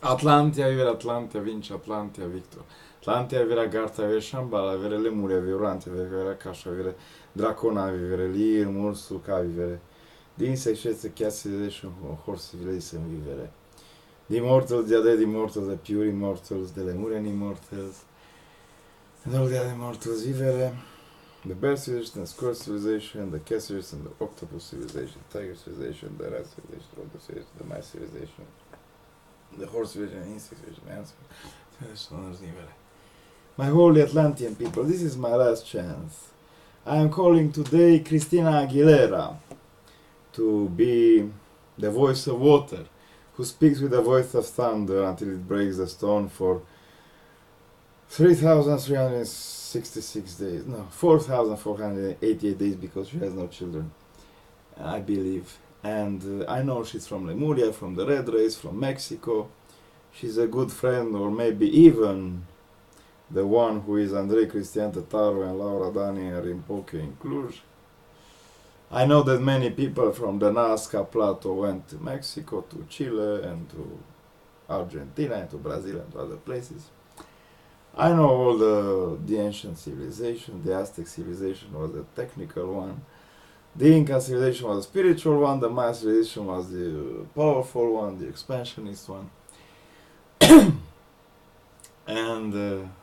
Atlantia vivere Atlantia vince Atlantia victor. Atlantia vivere Garta vivere Shambhala vivere Lemuria vivere Urantia vivere Akasha vivere Dracona vivere Lir Mursuka vivere The insect sheds the cat civilization horse civilization vivere The immortals, the dead immortals, the pure immortals, the Lemurian immortals and all the other immortals vivere the bear civilization, the squirrel civilization, the cat civilization, the octopus civilization, the tiger civilization, the rat civilization, the rodent civilization, the mice civilization, the horse civilization, the insect civilization, the ant civilization. My holy Atlantean people, this is my last chance. I am calling today Christina Aguilera to be the voice of water, who speaks with the voice of thunder until it breaks the stone for 3,366 days. No, 4,488 days because she has no children, I believe. And I know she's from Lemuria, from the Red Race, from Mexico. She's a good friend, or maybe even the one who is Andrei Cristian Tataru and Laura Dani and Rimpoche in Cluj. I know that many people from the Nazca Plateau went to Mexico, to Chile, and to Argentina, and to Brazil, and to other places. I know all the ancient civilization. The Aztec civilization was the technical one. The Inca civilization was the spiritual one. The Maya civilization was the powerful one, the expansionist one. And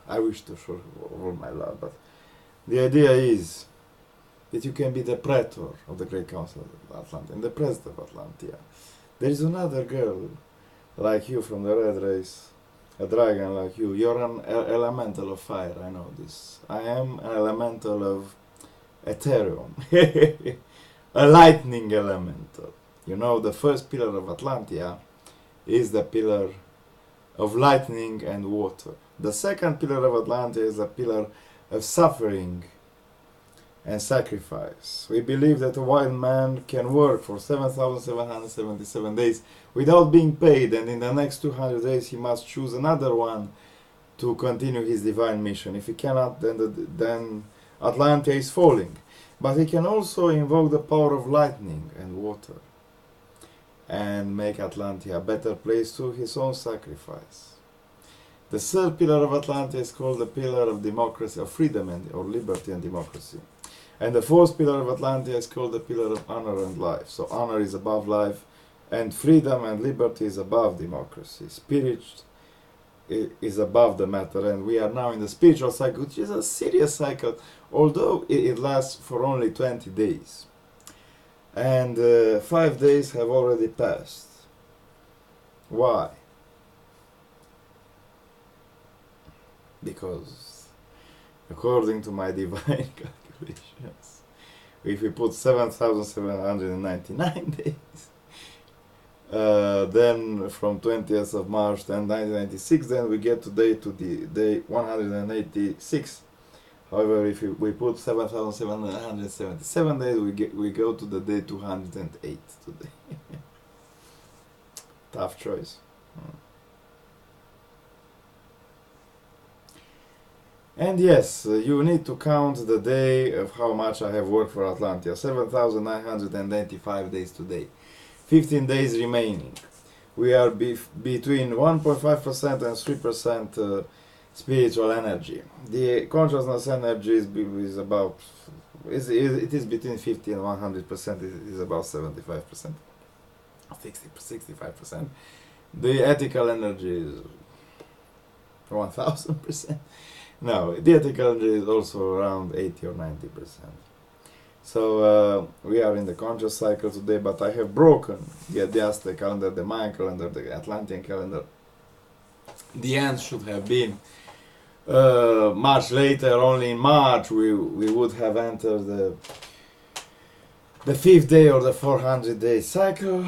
I wish to show all my love, but the idea is that you can be the praetor of the Great Council of Atlantia and the president of Atlantia. There is another girl like you from the Red Race, a dragon like you. You're an elemental of fire, I know this. I am an elemental of Ethereum, a lightning elemental. You know, the first pillar of Atlantia is the pillar of lightning and water. The second pillar of Atlantia is the pillar of suffering and sacrifice. We believe that a wild man can work for 7,777 days without being paid, and in the next 200 days he must choose another one to continue his divine mission. If he cannot, then Atlantia is falling. But he can also invoke the power of lightning and water and make Atlantia a better place through his own sacrifice. The third pillar of Atlantia is called the pillar of democracy, of freedom or liberty and democracy. And the fourth pillar of Atlantia is called the pillar of honor and life. So honor is above life, and freedom and liberty is above democracy. Spirit is above the matter, and we are now in the spiritual cycle, which is a serious cycle, although it lasts for only 20 days. And 5 days have already passed. Why? Because according to my divine calculations, if we put 7,799 days, then from 20th of March then 1996, then we get to the day 186. However, if we put 7,777 days, we go to the day 208 today. Tough choice. And yes, you need to count the day of how much I have worked for Atlantia. 7,995 days today. 15 days remaining. We are between 1.5% and 3% spiritual energy. The consciousness energy is about, it is between 50 and 100%. It is about 75%, 65%. The ethical energy is 1000%. No, the ethical energy is also around 80 or 90%. So we are in the conscious cycle today, but I have broken the Aztec calendar, the Mayan calendar, the Atlantean calendar. The end should have been much later. Only in March we would have entered the 5th day or the 400-day cycle.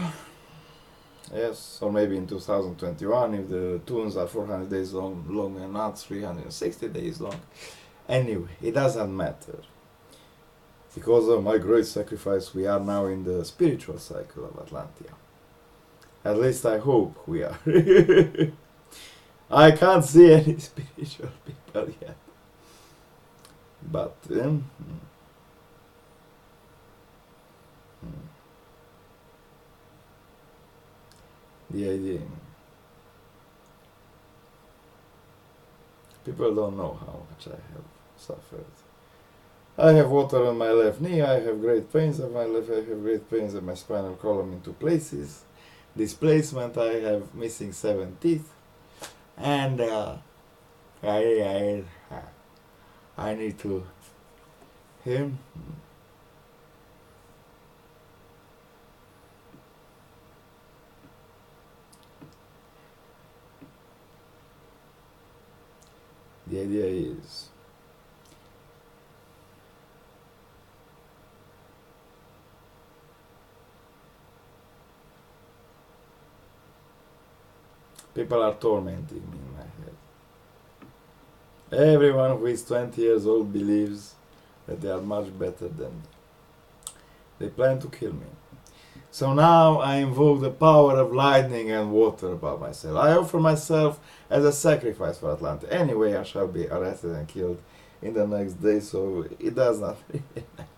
Yes, or maybe in 2021 if the tunes are 400 days long and not 360 days long. Anyway, it doesn't matter. Because of my great sacrifice, we are now in the spiritual cycle of Atlantia. At least I hope we are. I can't see any spiritual people yet. But the idea. People don't know how much I have suffered. I have water on my left knee, I have great pains on my left, I have great pains in my spinal column in 2 places. Displacement, I have missing 7 teeth. And I need to him. The idea is people are tormenting me in my head. Everyone who is 20 years old believes that they are much better than me. They plan to kill me. So now I invoke the power of lightning and water above myself. I offer myself as a sacrifice for Atlanta. Anyway, I shall be arrested and killed in the next day, so it does not really matter.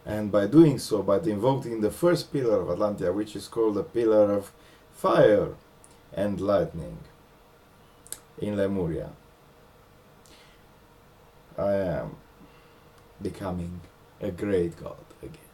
And by doing so, by invoking the first pillar of Atlantia, which is called the pillar of fire and lightning in Lemuria, I am becoming a great god again.